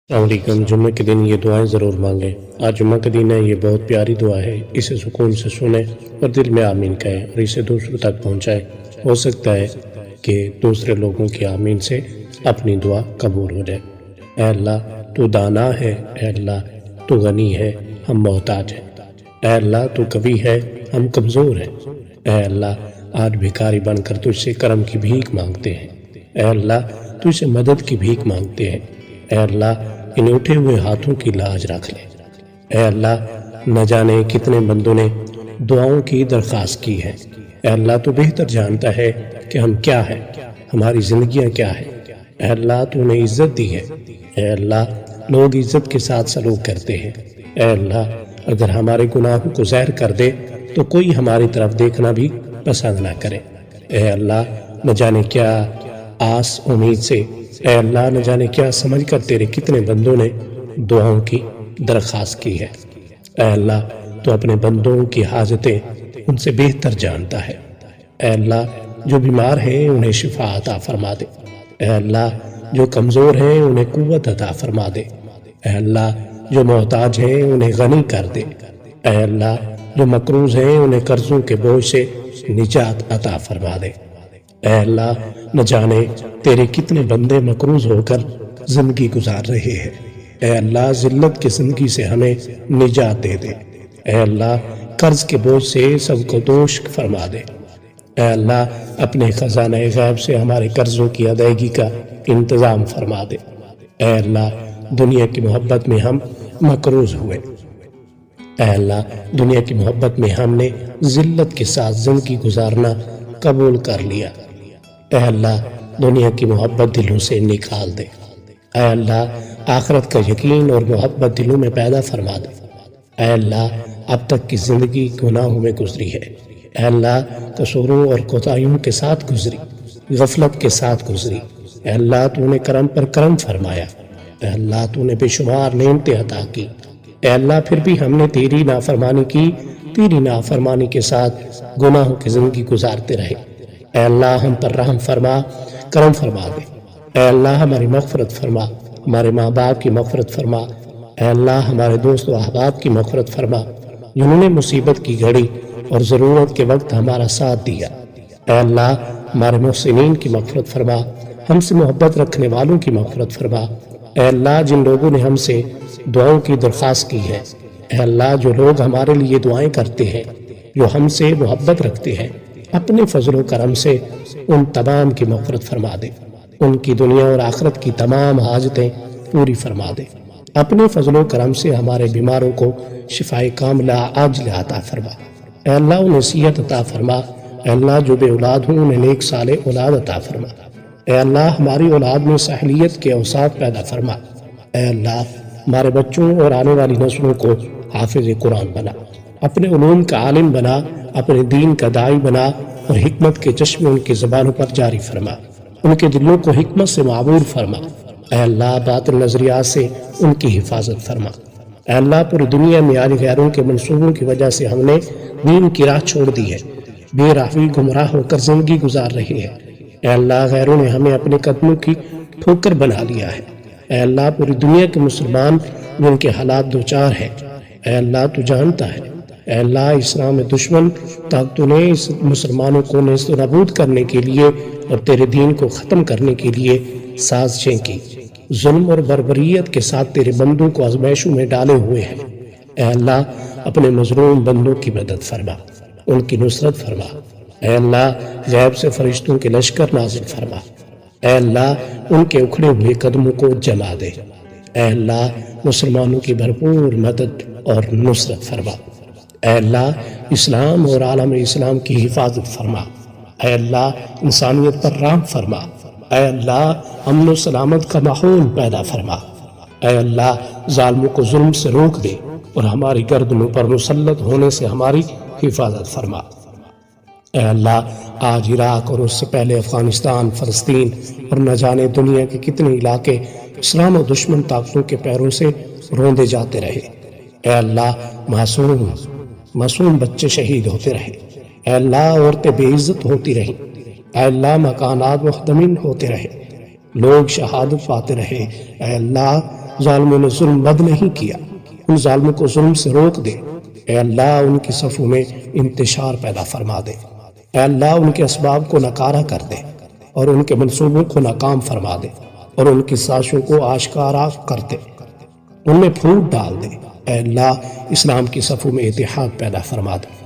السلام علیکم۔ جمعہ کے دن یہ دعائیں ضرور مانگیں۔ آج جمعہ کا دن ہے، یہ بہت پیاری دعا ہے، اسے سکون سے سنیں اور دل میں آمین کہیں اور اسے دوسروں تک پہنچائیں۔ ہو سکتا ہے کہ دوسرے لوگوں کی آمین سے اپنی دعا قبول ہو جائے۔ اے اللہ تو دانا ہے، اے اللہ تو غنی ہے، ہم محتاج ہیں۔ اے اللہ تو قوی ہے، ہم کمزور ہیں۔ اے اللہ آج بھکاری بن کر تجھ سے کرم کی بھیک مانگتے ہیں۔ اے اللہ تجھ سے مدد کی بھیک مانگتے ہیں۔ اے اللہ ان اٹھے ہوئے ہاتھوں کی لاج رکھ لے۔ اے اللہ نہ جانے کتنے بندوں نے دعاؤں کی درخواست کی ہے۔ اے اللہ تو بہتر جانتا ہے کہ ہم کیا ہیں، ہماری زندگیاں کیا ہیں۔ اے اللہ تو نے عزت دی ہے۔ اے اللہ لوگ عزت کے ساتھ سلوک کرتے ہیں۔ اے اللہ اگر ہمارے گناہوں کو ظاہر کر دے تو کوئی ہماری طرف دیکھنا بھی پسند نہ کرے۔ اے اللہ نہ جانے کیا آس امید سے، اے اللہ نہ جانے کیا سمجھ کر تیرے کتنے بندوں نے دعاؤں کی درخواست کی ہے۔ اے اللہ تو اپنے بندوں کی حاجتیں ان سے بہتر جانتا ہے۔ اے اللہ جو بیمار ہیں انہیں شفا عطا فرما دے۔ اے اللہ جو کمزور ہیں انہیں قوت عطا فرما دے۔ اے اللہ جو محتاج ہیں انہیں غنی کر دے۔ اے اللہ جو مقروض ہیں انہیں قرضوں کے بوجھ سے نجات عطا فرما دے۔ اے اللہ نہ جانے تیرے کتنے بندے مقروض ہو کر زندگی گزار رہے ہیں۔ اے اللہ ذلت کی زندگی سے ہمیں نجات دے دے۔ اے اللہ قرض کے بوجھ سے سب کو دوش فرما دے۔ اے اللہ اپنے خزانہ غیب سے ہمارے قرضوں کی ادائیگی کا انتظام فرما دے۔ اے اللہ دنیا کی محبت میں ہم مقروض ہوئے۔ اے اللہ دنیا کی محبت میں ہم نے ذلت کے ساتھ زندگی گزارنا قبول کر لیا۔ اے اللہ دنیا کی محبت دلوں سے نکال دے۔ اے اللہ آخرت کا یقین اور محبت دلوں میں پیدا فرما دے۔ اے اللہ اب تک کی زندگی گناہوں میں گزری ہے۔ اے اللہ قصوروں اور کوتاہیوں کے ساتھ گزری، غفلت کے ساتھ گزری۔ اے اللہ تو نے کرم پر کرم فرمایا۔ اے اللہ تو نے بے شمار نعمتیں عطا کی۔ اے اللہ پھر بھی ہم نے تیری نافرمانی کی، تیری نافرمانی کے ساتھ گناہوں کی زندگی گزارتے رہے۔ اے اللہ ہم پر رحم فرما، کرم فرما دے۔ اے اللہ ہماری مغفرت فرما، ہمارے ماں باپ کی مغفرت فرما۔ اے اللہ ہمارے دوست و احباب کی مغفرت فرما جنہوں نے مصیبت کی گھڑی اور ضرورت کے وقت ہمارا ساتھ دیا۔ اے اللہ ہمارے محسنین کی مغفرت فرما، ہم سے محبت رکھنے والوں کی مغفرت فرما۔ اے اللہ جن لوگوں نے ہم سے دعاؤں کی درخواست کی ہے، اے اللہ جو لوگ ہمارے لیے دعائیں کرتے ہیں، جو ہم سے محبت رکھتے ہیں، اپنے فضل و کرم سے ان تمام کی مغفرت فرما دے۔ ان کی دنیا اور آخرت کی تمام حاجتیں پوری فرما دے۔ اپنے فضل و کرم سے ہمارے بیماروں کو شفائے کاملہ عاجلہ عطا فرما۔ اے اللہ انہیں صحت عطا فرما۔ اے اللہ جو بے اولاد ہوں انہیں نیک صالح اولاد عطا فرما۔ اے اللہ ہماری اولاد میں صالحیت کے اوصاف پیدا فرما۔ اے اللہ ہمارے بچوں اور آنے والی نسلوں کو حافظ قرآن بنا، اپنے علوم کا عالم بنا، اپنے دین کا داعی بنا اور حکمت کے چشمے ان کی زبانوں پر جاری فرما۔ ان کے دلوں کو حکمت سے معمور فرما۔ اے اللہ باطل نظریات سے ان کی حفاظت فرما۔ اے اللہ پوری دنیا میں آج غیروں کے منصوبوں کی وجہ سے ہم نے دین کی راہ چھوڑ دی ہے، بے راہی گمراہ ہو کر زندگی گزار رہے ہیں۔ اے اللہ غیروں نے ہمیں اپنے قدموں کی ٹھوکر بنا لیا ہے۔ اے اللہ پوری دنیا کے مسلمان جن کے حالات دوچار ہیں، اے اللہ تو جانتا ہے۔ اے اللہ اسلام میں دشمن طاقتوں نے اس مسلمانوں کو نیست و نابود کرنے کے لیے اور تیرے دین کو ختم کرنے کے لیے سازشیں کی، ظلم اور بربریت کے ساتھ تیرے بندوں کو آزمائشوں میں ڈالے ہوئے ہیں۔ اے اللہ اپنے مظلوم بندوں کی مدد فرما، ان کی نصرت فرما۔ اے اللہ غیب سے فرشتوں کے لشکر نازل فرما۔ اے اللہ ان کے اکھڑے ہوئے قدموں کو جما دے۔ اے اللہ مسلمانوں کی بھرپور مدد اور نصرت فرما۔ اے اللہ اسلام اور عالم اسلام کی حفاظت فرما۔ اے اللہ انسانیت پر رحم فرما۔ اے اللہ امن و سلامت کا ماحول پیدا فرما۔ اے اللہ ظالموں کو ظلم سے روک دے اور ہماری گردنوں پر مسلط ہونے سے ہماری حفاظت فرما۔ اے اللہ آج عراق اور اس سے پہلے افغانستان، فلسطین اور نہ جانے دنیا کے کتنے علاقے اسلام و دشمن طاقتوں کے پیروں سے روندے جاتے رہے۔ اے اللہ معصوم بچے شہید ہوتے رہے۔ اے اللہ عورتیں بے عزت ہوتی رہیں۔ اے اللہ مکانات محتمل ہوتے رہے، لوگ شہادت پاتے رہے۔ اے اللہ ظالموں نے ظلم بد نہیں کیا، ان ظالموں کو ظلم سے روک دے۔ اے اللہ ان کی صفوں میں انتشار پیدا فرما دے۔ اے اللہ ان کے اسباب کو ناکارہ کر دے اور ان کے منصوبوں کو ناکام فرما دے اور ان کی سازشوں کو آشکارا کر دے، ان میں پھوٹ ڈال دے۔ اے اللہ اسلام کی صفوں میں اتحاد پیدا فرما دے۔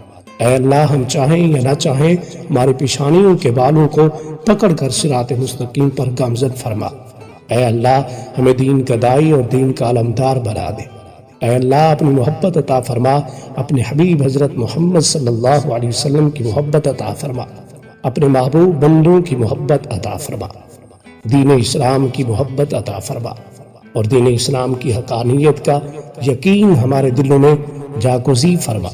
اے اللہ ہم چاہیں یا نہ چاہیں ہماری پیشانیوں کے بالوں کو پکڑ کر صراط مستقیم پر گامزن فرما۔ اے اللہ ہمیں دین کا داعی اور دین کا علمدار بنا دے۔ اے اللہ اپنی محبت عطا فرما، اپنے حبیب حضرت محمد صلی اللہ علیہ وسلم کی محبت عطا فرما، اپنے محبوب بندوں کی محبت عطا فرما، دین اسلام کی محبت عطا فرما اور دین اسلام کی حقانیت کا یقین ہمارے دلوں میں جاگزی فرما۔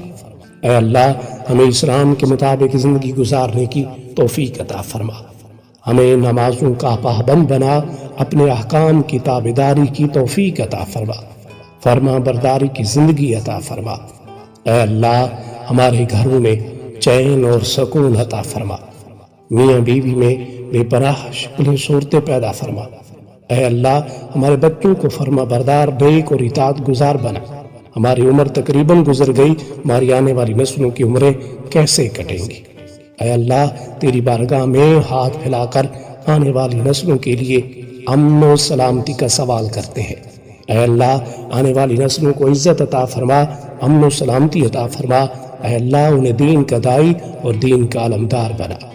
اے اللہ ہمیں اسلام کے مطابق زندگی گزارنے کی توفیق عطا فرما، ہمیں نمازوں کا پابند بنا، اپنے احکام کی تابعداری کی توفیق عطا فرما، فرما برداری کی زندگی عطا فرما۔ اے اللہ ہمارے گھروں میں چین اور سکون عطا فرما، میاں بیوی میں بے پناہ شکلیں صورتیں پیدا فرما۔ اے اللہ ہمارے بچوں کو فرما بردار، نیک اور اطاعت گزار بنا۔ ہماری عمر تقریباً گزر گئی، ہماری آنے والی نسلوں کی عمریں کیسے کٹیں گی؟ اے اللہ تیری بارگاہ میں ہاتھ پھیلا کر آنے والی نسلوں کے لیے امن و سلامتی کا سوال کرتے ہیں۔ اے اللہ آنے والی نسلوں کو عزت عطا فرما، امن و سلامتی عطا فرما۔ اے اللہ انہیں دین کا داعی اور دین کا علمدار بنا،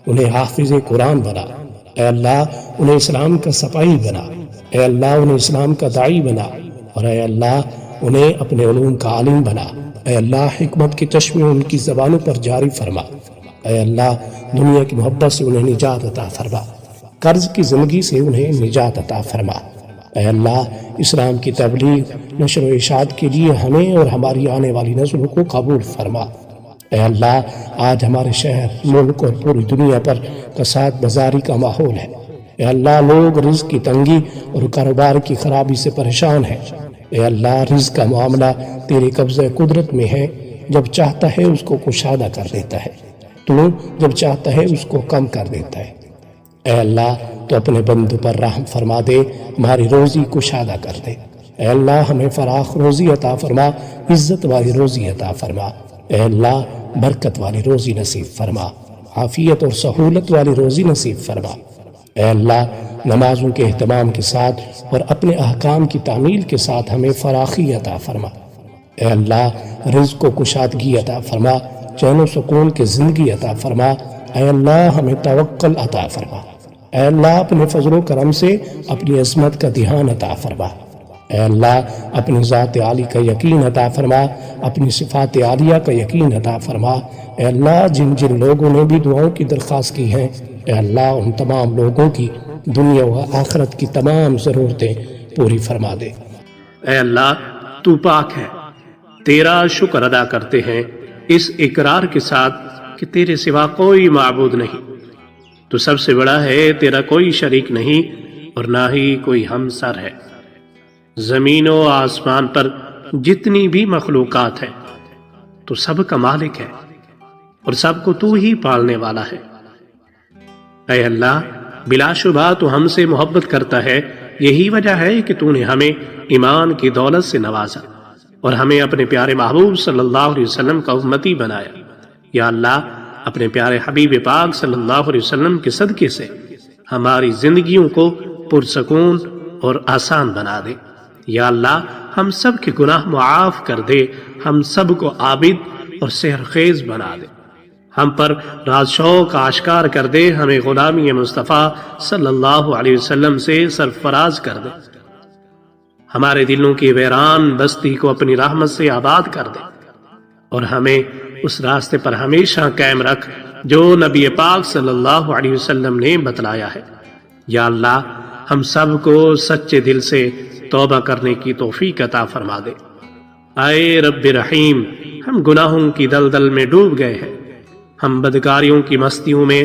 انہیں حافظ قرآن بنا۔ اے اللہ انہیں اسلام کا سپاہی بنا۔ اے اللہ انہیں اسلام کا داعی بنا اور اے اللہ انہیں اپنے علوم کا عالم بنا۔ اے اللہ حکمت کے چشمے ان کی زبانوں پر جاری فرما۔ اے اللہ دنیا کی محبت سے انہیں نجات عطا فرما، قرض کی زندگی سے انہیں نجات عطا فرما۔ اے اللہ اسلام کی تبلیغ، نشر و اشاعت کے لیے ہمیں اور ہماری آنے والی نسلوں کو قبول فرما۔ اے اللہ آج ہمارے شہر، ملک اور پوری دنیا پر کساد بازاری کا ماحول ہے۔ اے اللہ لوگ رزق کی تنگی اور کاروبار کی خرابی سے پریشان ہیں۔ اے اللہ رزق کا معاملہ تیرے قبضہ قدرت میں ہے، جب چاہتا ہے اس کو کشادہ کر دیتا ہے، تو جب چاہتا ہے اس کو کم کر دیتا ہے۔ اے اللہ تو اپنے بندوں پر رحم فرما دے، ہماری روزی کشادہ کر دے۔ اے اللہ ہمیں فراخ روزی عطا فرما، عزت والی روزی عطا فرما۔ اے اللہ برکت والی روزی نصیب فرما، عافیت اور سہولت والی روزی نصیب فرما۔ اے اللہ نمازوں کے اہتمام کے ساتھ اور اپنے احکام کی تعمیل کے ساتھ ہمیں فراخی عطا فرما۔ اے اللہ رزق و کشادگی عطا فرما، چین و سکون کی زندگی عطا فرما۔ اے اللہ ہمیں توکل عطا فرما۔ اے اللہ اپنے فضل و کرم سے اپنی عظمت کا دھیان عطا فرما۔ اے اللہ اپنی ذات عالی کا یقین عطا فرما، اپنی صفات عالیہ کا یقین عطا فرما۔ اے اللہ جن جن لوگوں نے بھی دعاؤں کی درخواست کی ہیں، اے اللہ ان تمام لوگوں کی دنیا و آخرت کی تمام ضرورتیں پوری فرما دے۔ اے اللہ تو پاک ہے، تیرا شکر ادا کرتے ہیں اس اقرار کے ساتھ کہ تیرے سوا کوئی معبود نہیں، تو سب سے بڑا ہے، تیرا کوئی شریک نہیں اور نہ ہی کوئی ہمسر ہے۔ زمین و آسمان پر جتنی بھی مخلوقات ہے تو سب کا مالک ہے اور سب کو تو ہی پالنے والا ہے۔ اے اللہ بلا شبہ تو ہم سے محبت کرتا ہے، یہی وجہ ہے کہ تو نے ہمیں ایمان کی دولت سے نوازا اور ہمیں اپنے پیارے محبوب صلی اللہ علیہ وسلم کا امتی بنایا۔ یا اللہ اپنے پیارے حبیب پاک صلی اللہ علیہ وسلم کے صدقے سے ہماری زندگیوں کو پرسکون اور آسان بنا دے۔ یا اللہ ہم سب کے گناہ معاف کر دے، ہم سب کو عابد اور سحرخیز بنا دے، ہم پر راز شوق آشکار کر دے، ہمیں غلامی مصطفیٰ صلی اللہ علیہ وسلم سے سرفراز کر دے، ہمارے دلوں کی ویران بستی کو اپنی رحمت سے آباد کر دے اور ہمیں اس راستے پر ہمیشہ قائم رکھ جو نبی پاک صلی اللہ علیہ وسلم نے بتلایا ہے۔ یا اللہ ہم سب کو سچے دل سے توبہ کرنے کی توفیق عطا فرما دے۔ اے رب رحیم، ہم گناہوں کی دلدل میں ڈوب گئے ہیں، ہم بدکاریوں کی مستیوں میں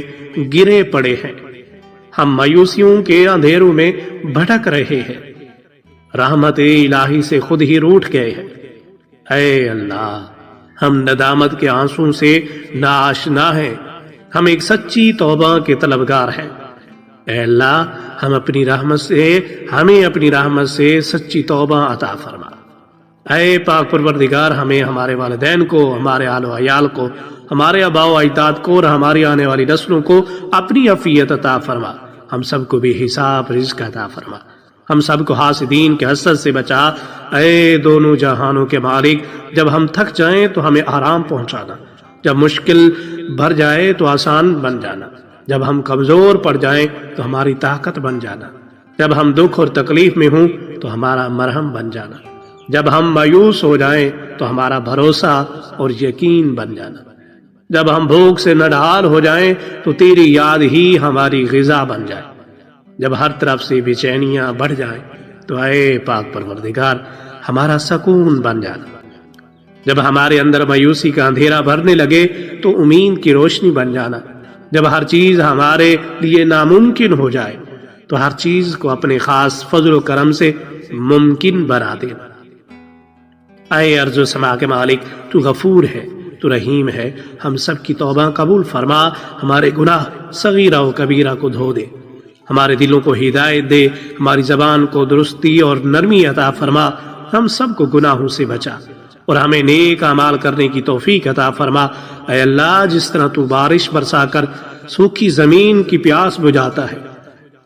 گرے پڑے ہیں، ہم مایوسیوں کے اندھیروں میں بھٹک رہے ہیں، رحمت الہی سے خود ہی روٹھ گئے ہیں۔ اے اللہ ہم ندامت کے آنسوں سے ناآشنا ہیں، ہم ایک سچی توبہ کے طلبگار ہیں۔ اے اللہ ہمیں اپنی رحمت سے سچی توبہ عطا فرما۔ اے پاک پروردگار، ہمیں، ہمارے والدین کو، ہمارے آل و عیال کو، ہمارے آباء و اجداد کو اور ہماری آنے والی نسلوں کو اپنی عافیت عطا فرما۔ ہم سب کو بے حساب رزق عطا فرما۔ ہم سب کو حاسدین کے حسد سے بچا۔ اے دونوں جہانوں کے مالک، جب ہم تھک جائیں تو ہمیں آرام پہنچانا، جب مشکل بھر جائے تو آسان بن جانا، جب ہم کمزور پڑ جائیں تو ہماری طاقت بن جانا، جب ہم دکھ اور تکلیف میں ہوں تو ہمارا مرہم بن جانا، جب ہم مایوس ہو جائیں تو ہمارا بھروسہ اور یقین بن جانا، جب ہم بھوک سے نڈھال ہو جائیں تو تیری یاد ہی ہماری غذا بن جائے، جب ہر طرف سے بے چینیاں بڑھ جائیں تو اے پاک پروردگار ہمارا سکون بن جانا، جب ہمارے اندر مایوسی کا اندھیرا بھرنے لگے تو امید کی روشنی بن جانا، جب ہر چیز ہمارے لیے ناممکن ہو جائے تو ہر چیز کو اپنے خاص فضل و کرم سے ممکن بنا دینا۔ اے ارض و سما کے مالک، تو غفور ہے، تو رحیم ہے، ہم سب کی توبہ قبول فرما، ہمارے گناہ صغیرہ و کبیرہ کو دھو دے، ہمارے دلوں کو ہدایت دے، ہماری زبان کو درستی اور نرمی عطا فرما، ہم سب کو گناہوں سے بچا اور ہمیں نیک اعمال کرنے کی توفیق عطا فرما۔ اے اللہ، جس طرح تو بارش برسا کر سوکھی زمین کی پیاس بجھاتا ہے،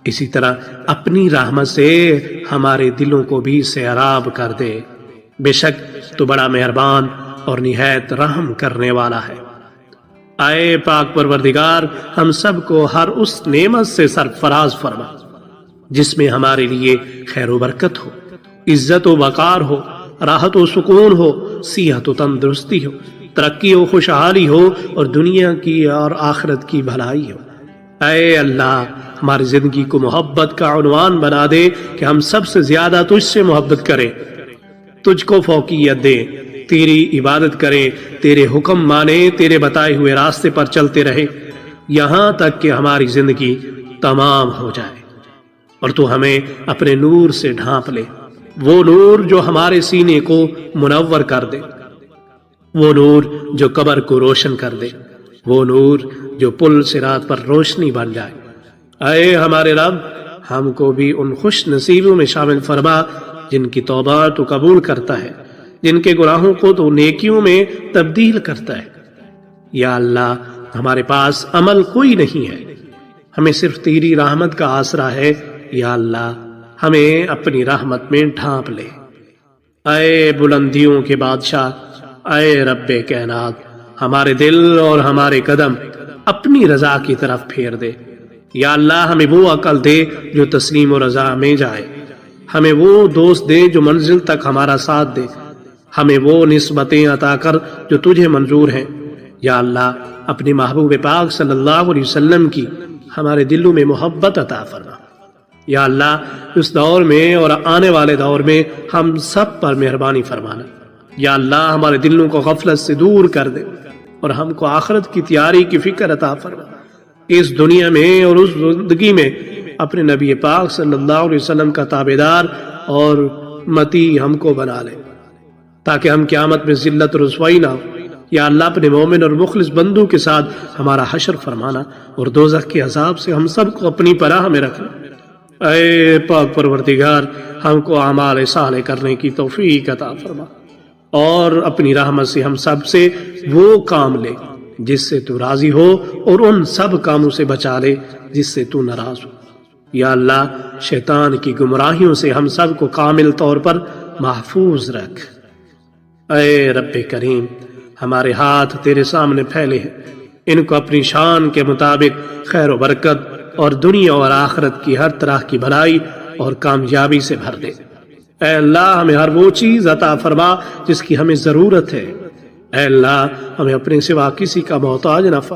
اسی طرح اپنی رحمت سے ہمارے دلوں کو بھی سیراب کر دے، بے شک تو بڑا مہربان اور نہایت رحم کرنے والا ہے۔ اے پاک پروردگار، ہم سب کو ہر اس نعمت سے سرفراز فرما جس میں ہمارے لیے خیر و برکت ہو، عزت و وقار ہو، راحت و سکون ہو، صحت و تندرستی ہو، ترقی و خوشحالی ہو اور دنیا کی اور آخرت کی بھلائی ہو۔ اے اللہ، ہماری زندگی کو محبت کا عنوان بنا دے کہ ہم سب سے زیادہ تجھ سے محبت کریں، تجھ کو فوقیت دیں، تیری عبادت کریں، تیرے حکم مانیں، تیرے بتائے ہوئے راستے پر چلتے رہیں، یہاں تک کہ ہماری زندگی تمام ہو جائے اور تو ہمیں اپنے نور سے ڈھانپ لے، وہ نور جو ہمارے سینے کو منور کر دے، وہ نور جو قبر کو روشن کر دے، وہ نور جو پل صراط پر روشنی بن جائے۔ اے ہمارے رب، ہم کو بھی ان خوش نصیبوں میں شامل فرما جن کی توبہ تو قبول کرتا ہے، جن کے گناہوں کو تو نیکیوں میں تبدیل کرتا ہے۔ یا اللہ، ہمارے پاس عمل کوئی نہیں ہے، ہمیں صرف تیری رحمت کا آسرا ہے۔ یا اللہ، ہمیں اپنی رحمت میں ڈھانپ لے۔ اے بلندیوں کے بادشاہ، اے رب کائنات، ہمارے دل اور ہمارے قدم اپنی رضا کی طرف پھیر دے۔ یا اللہ، ہمیں وہ عقل دے جو تسلیم و رضا میں جائے، ہمیں وہ دوست دے جو منزل تک ہمارا ساتھ دے، ہمیں وہ نسبتیں عطا کر جو تجھے منظور ہیں۔ یا اللہ، اپنے محبوب پاک صلی اللہ علیہ وسلم کی ہمارے دلوں میں محبت عطا فرما۔ یا اللہ، اس دور میں اور آنے والے دور میں ہم سب پر مہربانی فرمانا۔ یا اللہ، ہمارے دلوں کو غفلت سے دور کر دے اور ہم کو آخرت کی تیاری کی فکر عطا فرما۔ اس دنیا میں اور اس زندگی میں اپنے نبی پاک صلی اللہ علیہ وسلم کا تابعدار اور متی ہم کو بنا لے، تاکہ ہم قیامت میں ذلت و رسوائی نہ ہو۔ یا اللہ، اپنے مومن اور مخلص بندوں کے ساتھ ہمارا حشر فرمانا اور دوزخ کے عذاب سے ہم سب کو اپنی پناہ میں رکھنا۔ اے پاک پروردگار، ہم کو اعمال صالح کرنے کی توفیق عطا فرما اور اپنی رحمت سے ہم سب سے وہ کام لے جس سے تو راضی ہو اور ان سب کاموں سے بچا لے جس سے تو ناراض ہو۔ یا اللہ، شیطان کی گمراہیوں سے ہم سب کو کامل طور پر محفوظ رکھ۔ اے رب کریم، ہمارے ہاتھ تیرے سامنے پھیلے ہیں، ان کو اپنی شان کے مطابق خیر و برکت اور دنیا اور آخرت کی ہر طرح کی بھلائی اور کامیابی سے بھر دے۔ اے اللہ، ہمیں ہر وہ چیز عطا فرما جس کی ہمیں ضرورت ہے۔ اے اللہ، ہمیں اپنے سوا کسی کا محتاج نہ فرما۔